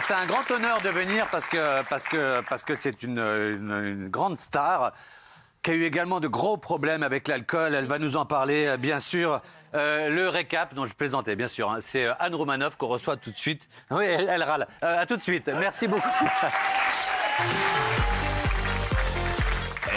c'est un grand honneur de venir parce que c'est une grande star qui a eu également de gros problèmes avec l'alcool. Elle va nous en parler, bien sûr. Le récap, dont je plaisantais, bien sûr, hein, c'est Anne Roumanoff qu'on reçoit tout de suite. Oui, elle râle. À tout de suite. Merci beaucoup.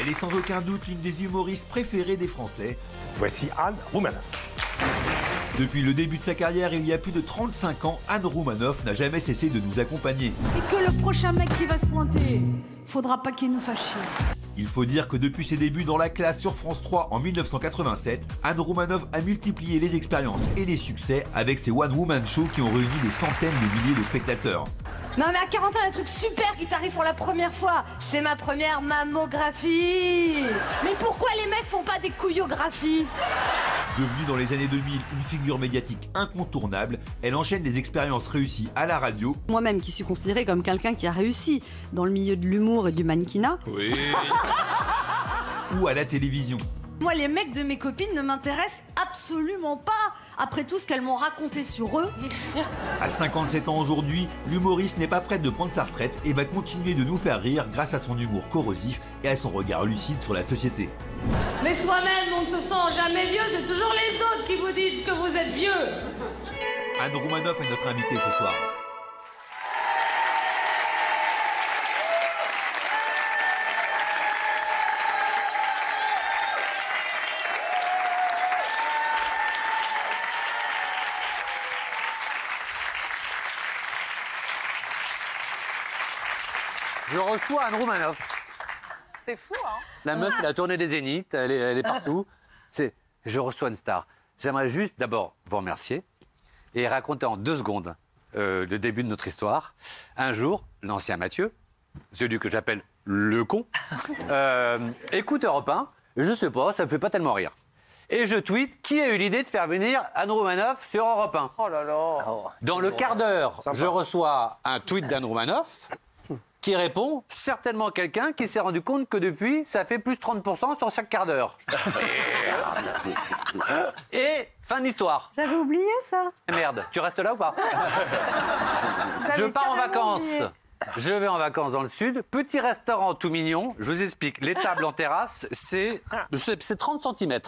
Elle est sans aucun doute l'une des humoristes préférées des Français. Voici Anne Roumanoff. Depuis le début de sa carrière, il y a plus de 35 ans, Anne Roumanoff n'a jamais cessé de nous accompagner. Et que le prochain mec qui va se pointer, faudra pas qu'il nous fasse chier. Il faut dire que depuis ses débuts dans La Classe sur France 3 en 1987, Anne Roumanoff a multiplié les expériences et les succès avec ses one-woman shows qui ont réuni des centaines de milliers de spectateurs. Non mais à 40 ans, il y a un truc super qui t'arrive pour la première fois. C'est ma première mammographie. Mais pourquoi les mecs font pas des couillographies? Devenue dans les années 2000 une figure médiatique incontournable, elle enchaîne les expériences réussies à la radio. Moi-même qui suis considérée comme quelqu'un qui a réussi dans le milieu de l'humour et du mannequinat. Oui. Ou à la télévision. Moi, les mecs de mes copines ne m'intéressent absolument pas, après tout ce qu'elles m'ont raconté sur eux. À 57 ans aujourd'hui, l'humoriste n'est pas prête de prendre sa retraite et va continuer de nous faire rire grâce à son humour corrosif et à son regard lucide sur la société. Mais soi-même, on ne se sent jamais vieux, c'est toujours les autres qui vous disent que vous êtes vieux. Anne Roumanoff est notre invitée ce soir. Je reçois Anne Roumanoff. C'est fou, hein? La meuf, elle a tourné des zéniths, elle est partout. Je reçois une star. J'aimerais juste d'abord vous remercier et raconter en 2 secondes le début de notre histoire. Un jour, l'ancien Mathieu, celui que j'appelle le con, écoute Europe 1, je sais pas, ça me fait pas tellement rire. Et je tweete, qui a eu l'idée de faire venir Anne Roumanoff sur Europe 1? Oh là là. Dans le quart d'heure, je reçois un tweet d'Anne Roumanoff qui répond certainement quelqu'un qui s'est rendu compte que depuis, ça fait plus 30% sur chaque quart d'heure. Et fin de l'histoire. J'avais oublié ça. Merde, tu restes là ou pas? Je pars en vacances. Je vais en vacances dans le sud. Petit restaurant tout mignon. Je vous explique. Les tables en terrasse, c'est 30 cm.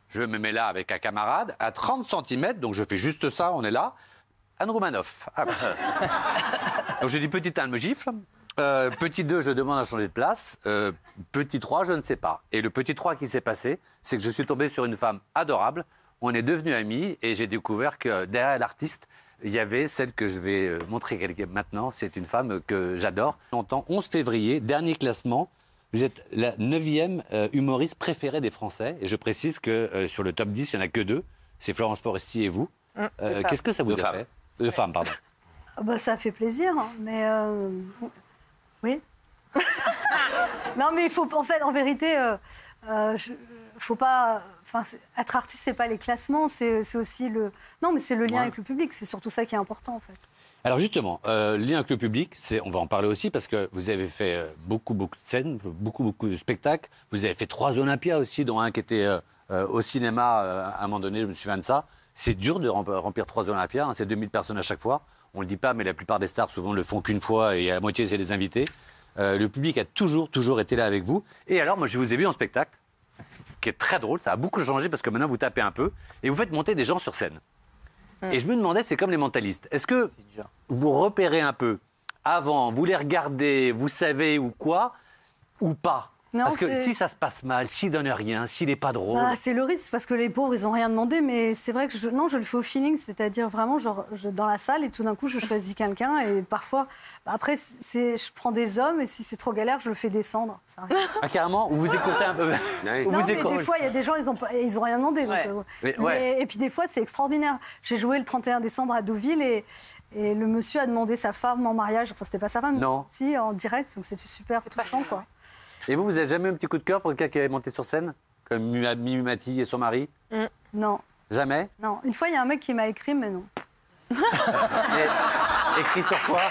Je me mets là avec un camarade à 30 cm. Donc je fais juste ça, on est là. Anne Roumanoff. Ah, donc j'ai dit petit 1, elle me gifle. Petit 2, je demande à changer de place. Petit 3, je ne sais pas. Et le petit 3 qui s'est passé, c'est que je suis tombé sur une femme adorable. On est devenus amis et j'ai découvert que derrière l'artiste, il y avait celle que je vais montrer maintenant. C'est une femme que j'adore. Longtemps, 11 février, dernier classement. Vous êtes la 9e humoriste préférée des Français. Et je précise que sur le top 10, il n'y en a que 2. C'est Florence Foresti et vous. Qu'est-ce que ça vous a fait? De femmes, pardon. Bah, ça fait plaisir, hein, mais oui. Non, mais il faut, en fait, en vérité, faut pas. Enfin, être artiste, c'est pas les classements, c'est aussi le. Non, mais c'est le lien avec le public. C'est surtout ça qui est important, en fait. Alors justement, le lien avec le public, on va en parler aussi parce que vous avez fait beaucoup de scènes, beaucoup de spectacles. Vous avez fait 3 Olympias aussi, dont un qui était au cinéma à un moment donné. Je me souviens de ça. C'est dur de remplir 3 Olympias. Hein, c'est 2000 personnes à chaque fois. On ne le dit pas, mais la plupart des stars, souvent, ne le font qu'une fois et à la moitié, c'est des invités. Le public a toujours été là avec vous. Et alors, moi, je vous ai vu en spectacle, qui est très drôle. Ça a beaucoup changé parce que maintenant, vous tapez un peu et vous faites monter des gens sur scène. Et je me demandais, c'est comme les mentalistes. Est-ce que vous repérez un peu avant, vous les regardez, vous savez ou quoi, ou pas? Non, parce que si ça se passe mal, s'il donne rien, s'il n'est pas drôle... Bah, c'est le risque, parce que les pauvres, ils n'ont rien demandé, mais c'est vrai que je le fais au feeling, c'est-à-dire vraiment, genre, dans la salle, et tout d'un coup, je choisis quelqu'un, et parfois, après, je prends des hommes, et si c'est trop galère, je le fais descendre. Ça arrive. Ah, carrément? Ou vous écoutez un peu? Non, mais des fois, il y a des gens, ils n'ont rien demandé. Donc, et puis des fois, c'est extraordinaire. J'ai joué le 31 décembre à Deauville, et le monsieur a demandé sa femme en mariage, enfin, c'était pas sa femme, non. Si, en direct, donc c'était super touchant, quoi. Et vous avez jamais eu un petit coup de cœur pour quelqu'un qui est monté sur scène? Comme Mimi Mati et son mari? Non. Jamais? Non. Une fois, il y a un mec qui m'a écrit, mais non. Écrit sur quoi?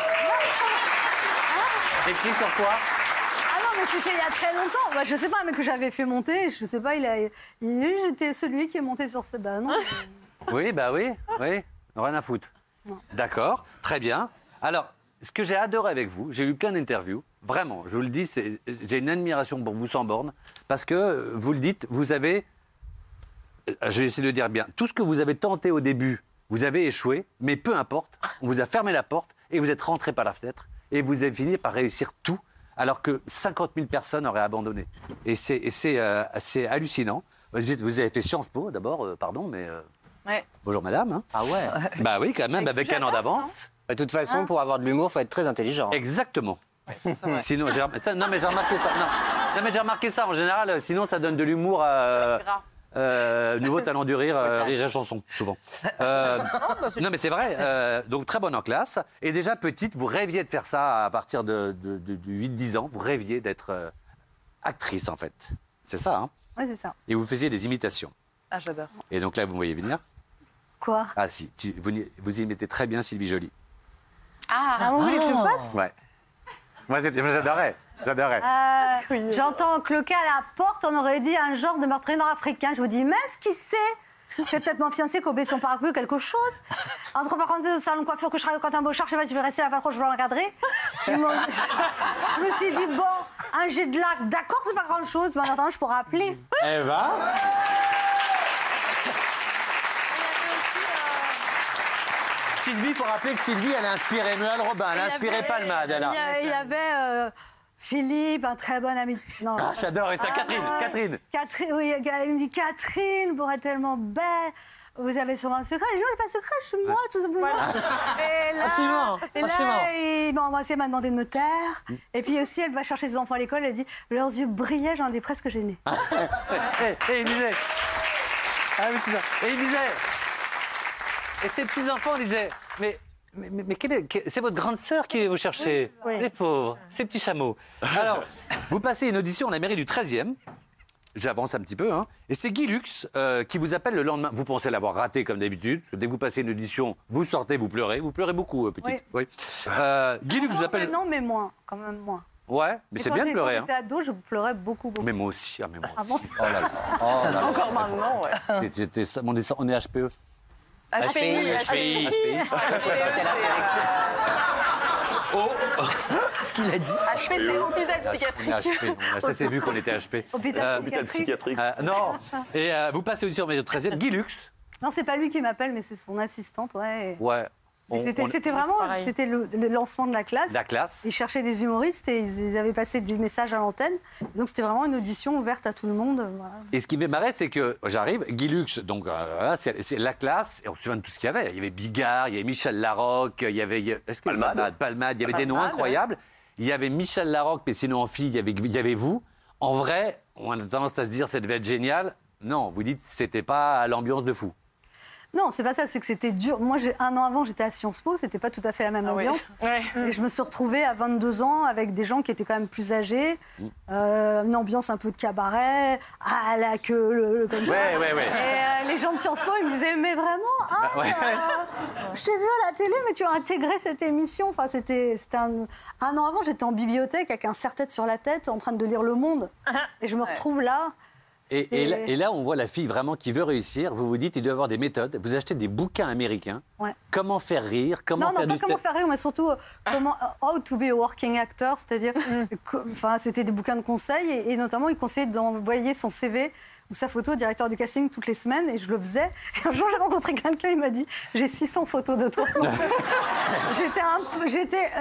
Écrit sur quoi? Ah non, mais c'était il y a très longtemps. Bah, je sais pas, mais que j'avais fait monter, je sais pas, j'étais celui qui est monté sur cette... Bah non. Oui, bah oui, rien à foutre. D'accord, très bien. Alors, ce que j'ai adoré avec vous, j'ai eu plein d'interviews, vraiment, je vous le dis, j'ai une admiration pour vous sans borne, parce que vous le dites, vous avez, je vais essayer de le dire bien, tout ce que vous avez tenté au début, vous avez échoué, mais peu importe, on vous a fermé la porte et vous êtes rentré par la fenêtre et vous avez fini par réussir tout, alors que 50 000 personnes auraient abandonné. Et c'est hallucinant. Vous avez fait Sciences Po d'abord, pardon, mais... Ouais. Bonjour madame. Hein. Ah ouais. Bah oui, quand même, avec un an d'avance. De toute façon, pour avoir de l'humour, faut être très intelligent. Exactement. Sinon, non mais j'ai remarqué ça. Non mais j'ai remarqué ça en général. Sinon, ça donne de l'humour. Nouveau talent du rire, rire et chanson, souvent. Non mais c'est vrai. Donc très bonne en classe. Et déjà petite, vous rêviez de faire ça à partir de 8-10 ans. Vous rêviez d'être actrice en fait. C'est ça, hein? Oui, c'est ça. Et vous faisiez des imitations. Ah, j'adore. Et donc là, vous me voyez venir. Quoi? Ah si, vous imitez très bien Sylvie Joly. Ah, vous voulez que je le fasse? Ouais. Moi, j'adorais. J'adorais. J'entends cloquer à la porte, on aurait dit un genre de meurtrier nord-africain. Je vous dis, mince, qui c'est? C'est peut-être mon fiancé qui a oublié son parapluie ou quelque chose. Entre parenthèses, le salon de coiffure que je travaille au Quentin Beauchard, je sais pas si je vais rester là, pas trop, je vais l'encadrer. Je me suis dit, bon, un jet de lac, d'accord, c'est pas grand-chose, mais en attendant, je pourrais appeler. Eh ben. Sylvie, il faut rappeler que Sylvie, elle a inspiré Noël Robin, elle a inspiré Palmade. Il y avait Philippe, un très bon ami. Non. Ah, j'adore, et c'est Catherine. Catherine, oui, il me dit Catherine, vous êtes tellement belle. Vous avez sûrement un secret. Je dis, non, pas de secret, je suis moi, tout simplement. Et là, il m'a embrassé, m'a demandé de me taire. Et puis aussi, elle va chercher ses enfants à l'école, elle dit, leurs yeux brillaient, j'en ai presque gêné. Et il disait. Ah, mais tu sais. Et il disait. Et ses petits-enfants disaient, mais c'est votre grande sœur qui vous cherchez, Oui. Les pauvres, ces petits chameaux. Alors, vous passez une audition à la mairie du 13e, j'avance un petit peu, hein, et c'est Guy Lux qui vous appelle le lendemain. Vous pensez l'avoir raté comme d'habitude, parce que dès que vous passez une audition, vous sortez, vous pleurez beaucoup, petite. Oui. Guy Lux vous appelle... Non, mais moins, quand même moins. Ouais, mais c'est bien de pleurer. Quand j'étais ado, je pleurais beaucoup. Mais moi aussi, mais moi Ah bon aussi. Oh là là. Oh là là. Encore maintenant, ouais. On est HPE. HPI. Oh. Ce qu'il a dit. HP, c'est hôpital On psychiatrique. est HP. Ça s'est vu qu'on était HP. Hôpital psychiatrique. Non. Et vous passez audition au 13e. Guy Lux. Non, c'est pas lui qui m'appelle, mais c'est son assistante, ouais. Ouais. C'était vraiment le lancement de la classe. La classe. Ils cherchaient des humoristes et ils avaient passé des messages à l'antenne. Donc c'était vraiment une audition ouverte à tout le monde. Voilà. Et ce qui me marrait, c'est que j'arrive, Guy Lux, donc c'est la classe, et on se souvient de tout ce qu'il y avait. Il y avait Bigard, il y avait Michel Larocque, il y avait Palmade, il y avait des noms incroyables. Il y avait Michel Larocque, mais sinon en fille, il y avait vous. En vrai, on a tendance à se dire ça devait être génial. Non, vous dites c'était pas l'ambiance de fou. Non, c'est pas ça, c'est que c'était dur. Moi, un an avant, j'étais à Sciences Po, c'était pas tout à fait la même ambiance. Ouais. Et je me suis retrouvée à 22 ans avec des gens qui étaient quand même plus âgés, une ambiance un peu de cabaret, à la queue, comme ça. Ouais. Et les gens de Sciences Po, ils me disaient, mais vraiment, je t'ai vu à la télé, mais tu as intégré cette émission. Enfin, c'était un an avant, j'étais en bibliothèque avec un serre-tête sur la tête, en train de lire Le Monde. Et je me retrouve là. Et là, on voit la fille vraiment qui veut réussir. Vous vous dites, il doit y avoir des méthodes. Vous achetez des bouquins américains. Ouais. Comment faire rire, comment faire pas comment faire rire, mais surtout comment how to be a working actor, c'est-à-dire, enfin, c'était des bouquins de conseils et notamment, il conseillait d'envoyer son CV ou sa photo au directeur du casting toutes les semaines et je le faisais. Et un jour, j'ai rencontré quelqu'un, il m'a dit, j'ai 600 photos de toi.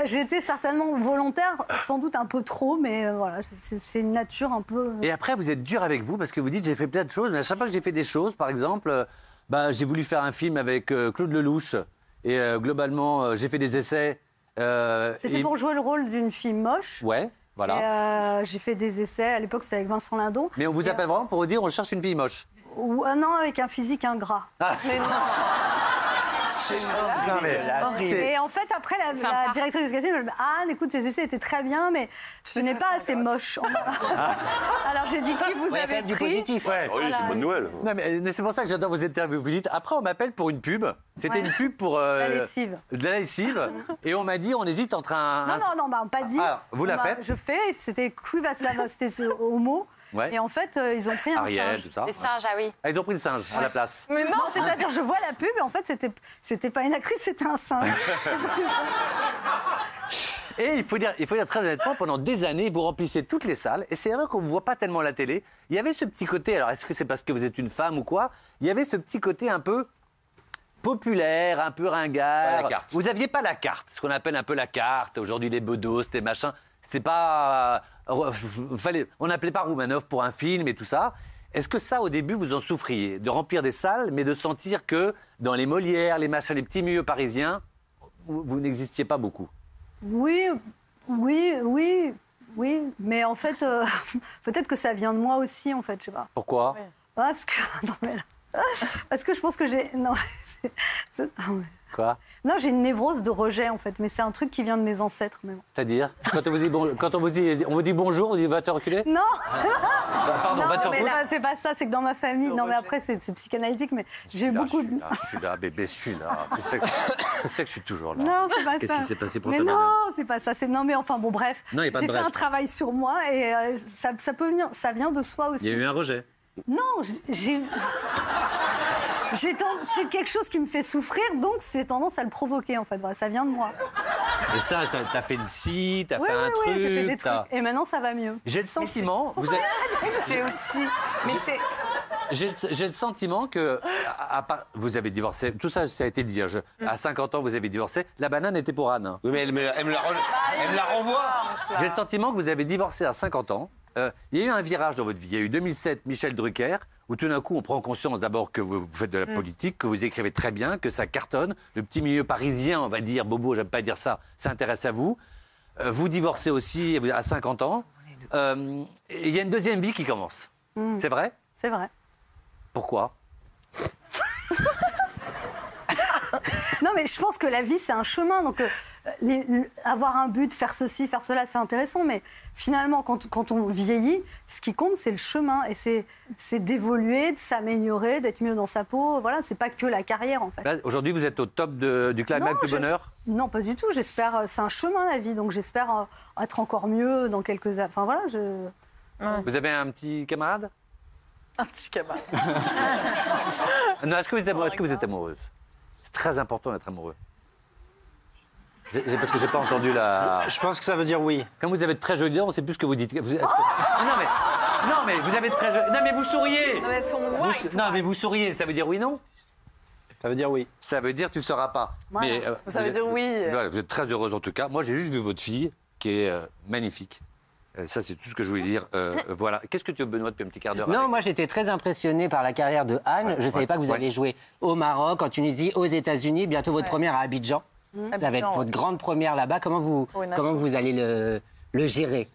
J'étais certainement volontaire, sans doute un peu trop, mais voilà, c'est une nature un peu... Et après, vous êtes dur avec vous parce que vous dites, j'ai fait plein de choses, mais à chaque fois que j'ai fait des choses, par exemple, j'ai voulu faire un film avec Claude Lelouch et globalement, j'ai fait des essais. C'était pour jouer le rôle d'une fille moche. Ouais. Voilà. J'ai fait des essais, à l'époque c'était avec Vincent Lindon. Mais on vous appelle vraiment pour vous dire on cherche une fille moche. Ou un an avec un physique ingrat. Ah. Mais non. Non, mais et en fait, après, la directrice du casting me dit Anne, écoute, ces essais étaient très bien, mais ce n'est pas assez moche. Alors j'ai dit qui vous avez du pris. positif. Ouais. Oui, c'est une bonne nouvelle. Non, mais c'est pour ça que j'adore vos interviews. Vous dites après, on m'appelle pour une pub. C'était une pub pour. La lessive. De la lessive. Et on m'a dit on hésite entre un. Non, pas dit. Ah, vous la faites. Je fais, c'était Cuivaslava, c'était ce homo. Ouais. Et en fait, ils ont pris un Ariel, singe. tout ça. Les singes, ah oui. Ah, ils ont pris le singe à la place. Mais non, c'est-à-dire, je vois la pub et en fait, c'était pas une actrice, c'était un singe. Et il faut dire très honnêtement, pendant des années, vous remplissez toutes les salles. Et c'est vrai qu'on ne voit pas tellement la télé. Il y avait ce petit côté, alors est-ce que c'est parce que vous êtes une femme ou quoi? Il y avait ce petit côté un peu populaire, un peu ringard. Pas la carte. Vous n'aviez pas la carte, ce qu'on appelle un peu la carte. Aujourd'hui, les bedos, c'était machin. C'était pas... on n'appelait pas Roumanoff pour un film et tout ça. Est-ce que ça, au début, vous en souffriez? De remplir des salles, mais de sentir que dans les Molières, les machins, les petits milieux parisiens, vous n'existiez pas beaucoup? Oui. Mais en fait, peut-être que ça vient de moi aussi, en fait, je sais pas. Pourquoi? Ouais, parce que... Non, mais là... Parce que je pense que j'ai... Non. Quoi? Non, j'ai une névrose de rejet, en fait. Mais c'est un truc qui vient de mes ancêtres, même. C'est-à-dire? Quand on vous dit bonjour, on dit va te reculer? Non. Pardon, Non, va te faire mais foutre. là, c'est pas ça, c'est que dans ma famille. Non, mais après, c'est psychanalytique, mais j'ai beaucoup de. Je suis là, bébé, je suis là. Je sais que je suis toujours là. Non, c'est pas ça. Qu'est-ce qui s'est passé pour mais toi, non, madame? c'est pas ça. Non, mais enfin, bon, bref. Non, y a pas de j'ai fait bref. un travail sur moi et ça peut venir. Ça vient de soi aussi. Il y a eu un rejet. Non, c'est quelque chose qui me fait souffrir, donc c'est tendance à le provoquer, en fait. Voilà, ça vient de moi. Et ça, t'as fait une scie, t'as Oui, fait un truc. j'ai fait des trucs. Et maintenant, ça va mieux. J'ai le sentiment, C'est aussi. Mais c'est. j'ai le sentiment que vous avez divorcé. Tout ça, ça a été dit. À 50 ans, vous avez divorcé. La banane était pour Anne. Hein. Oui, mais elle me la renvoie. J'ai le sentiment que vous avez divorcé à 50 ans. Il y a eu un virage dans votre vie. Il y a eu 2007, Michel Drucker, où tout d'un coup, on prend conscience d'abord que vous faites de la politique, que vous écrivez très bien, que ça cartonne. Le petit milieu parisien, on va dire, bobo, j'aime pas dire ça, s'intéresse à vous. Vous divorcez aussi à 50 ans. Il y a une deuxième vie qui commence. C'est vrai? C'est vrai. Pourquoi? Non, mais je pense que la vie, c'est un chemin. Donc, avoir un but, faire ceci, faire cela, c'est intéressant. Mais finalement, quand on vieillit, ce qui compte, c'est le chemin. Et c'est d'évoluer, de s'améliorer, d'être mieux dans sa peau. Voilà, c'est pas que la carrière, en fait. Là, aujourd'hui, vous êtes au top du climax du bonheur? Non, pas du tout. J'espère... C'est un chemin, la vie. Donc, j'espère être encore mieux dans quelques... Enfin, voilà, Vous avez un petit camarade? Un petit camarade. Non, est-ce que vous êtes amoureuse? C'est très important d'être amoureux. C'est parce que j'ai pas entendu la... Je pense que ça veut dire oui. Comme vous avez de très jolies dents, on ne sait plus ce que vous dites. Non, mais vous avez de très jolies... Non, mais vous souriez. Non, mais elles sont white. Non, mais vous souriez, ça veut dire oui, non? Ça veut dire oui. Ça veut dire tu ne sauras pas. Voilà. Mais, Ça veut dire oui. Voilà, vous êtes très heureuse en tout cas. Moi, j'ai juste vu votre fille qui est magnifique. Ça, c'est tout ce que je voulais dire. Voilà. Qu'est-ce que tu veux, Benoît, depuis un petit quart d'heure? Non, moi j'étais très impressionné par la carrière de Anne. Je ne savais pas que vous alliez jouer au Maroc, en Tunisie, aux États-Unis, bientôt votre première à Abidjan. Ça va être votre grande première là-bas. Comment vous allez le gérer?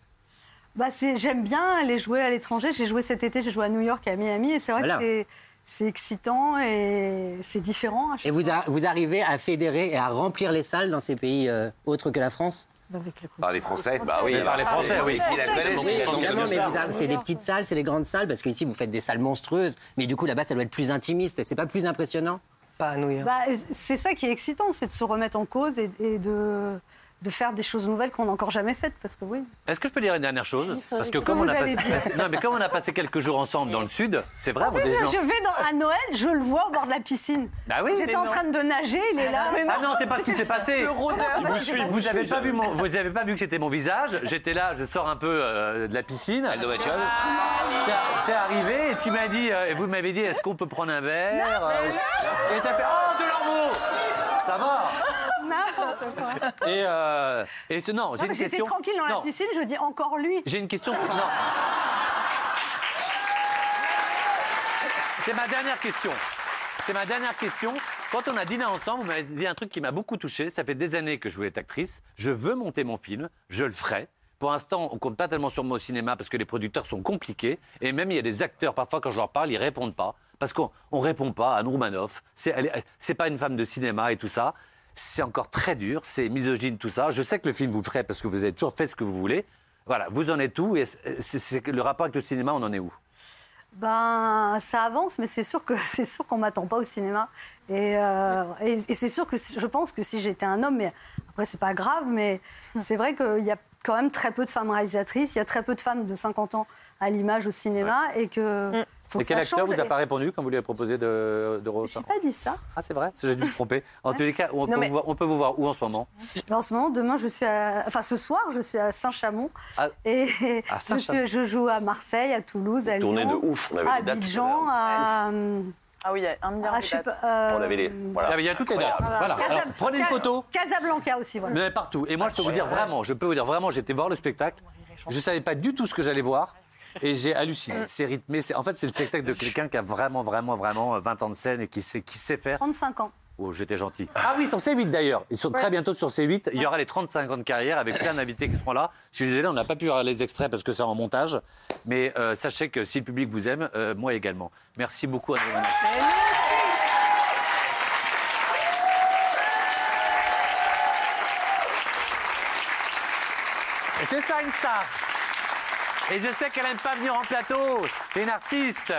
Bah, j'aime bien aller jouer à l'étranger. J'ai joué cet été, j'ai joué à New York et à Miami. Et c'est vrai que c'est excitant et c'est différent. Et vous arrivez à fédérer et à remplir les salles dans ces pays autres que la France? Par les Français, bah oui. Par les Français, oui. Qui la connaissent, qui la Évidemment, comme mais ça. c'est des petites salles, c'est des grandes salles, parce qu'ici vous faites des salles monstrueuses, mais du coup là-bas ça doit être plus intimiste, et c'est pas plus impressionnant? Pas à New York. Bah, c'est ça qui est excitant, c'est de se remettre en cause et de faire des choses nouvelles qu'on n'a encore jamais faites. Parce que oui. Est-ce que je peux dire une dernière chose? Parce que Ce comme que on a vous allez passé... dire. Non, mais comme on a passé quelques jours ensemble dans le sud, c'est vrai, Je vais à Noël, je le vois au bord de la piscine. Bah oui. J'étais en train de nager, il est là. Ah non, c'est pas ce qui s'est passé. Le rôdeur. Vous avez pas vu que c'était mon visage. J'étais là, je sors un peu de la piscine. T'es arrivé et tu m'as dit, et vous m'avez dit, est-ce qu'on peut prendre un verre? Et t'as fait, oh, de l'amour. Ça va. N'importe quoi. Non, j'ai une J'étais question. tranquille dans la Non, piscine, je dis encore lui. j'ai une question. Non. C'est ma dernière question. C'est ma dernière question. Quand on a dîné ensemble, vous m'avez dit un truc qui m'a beaucoup touché. Ça fait des années que je voulais être actrice. Je veux monter mon film. Je le ferai. Pour l'instant, on compte pas tellement sur moi au cinéma parce que les producteurs sont compliqués. Et même, il y a des acteurs, parfois, quand je leur parle, ils répondent pas. Parce qu'on répond pas à Anne Roumanoff. C'est pas une femme de cinéma et tout ça. C'est encore très dur. C'est misogyne, tout ça. Je sais que le film vous ferait parce que vous avez toujours fait ce que vous voulez. Voilà, vous en êtes où? Et le rapport avec le cinéma, on en est où? Ben, ça avance, mais c'est sûr qu'on m'attend pas au cinéma. Et c'est sûr que je pense que si j'étais un homme, mais après c'est pas grave, mais c'est vrai qu'il y a quand même très peu de femmes réalisatrices, il y a très peu de femmes de 50 ans à l'image au cinéma, et que faut Et que quel ça acteur change. vous a pas répondu quand vous lui avez proposé de Je n'ai pas dit ça. Ah, c'est vrai? J'ai dû me tromper. En tous les cas, on peut vous voir où en ce moment? En ce moment, demain, ce soir, je suis à Saint-Chamond. Ah, et à Saint-Chamond. je joue à Marseille, à Toulouse, à Lyon. Tournée de ouf, on avait à les dates. Abidjan, à... Ah oui, il y a 1 milliard de je sais dates. pas, On avait les. Voilà. Il y a toutes les dates. Voilà. Alors, prenez une photo. Casablanca aussi, voilà. Mais partout. Et moi, je peux vous dire vraiment, j'étais voir le spectacle. Je ne savais pas du tout ce que j'allais voir. Et j'ai halluciné. C'est rythmé. En fait, c'est le spectacle de quelqu'un qui a vraiment 20 ans de scène et qui sait faire. 35 ans. Oh, j'étais gentil. Ah oui, sur C8 d'ailleurs. Ils sont très bientôt sur C8. Il y aura les 35 ans de carrière avec plein d'invités qui seront là. Je suis désolé, on n'a pas pu avoir les extraits parce que c'est en montage. Mais sachez que si le public vous aime, moi également. Merci beaucoup, André Manoff. Et c'est ça une star. Et je sais qu'elle n'aime pas venir en plateau. C'est une artiste.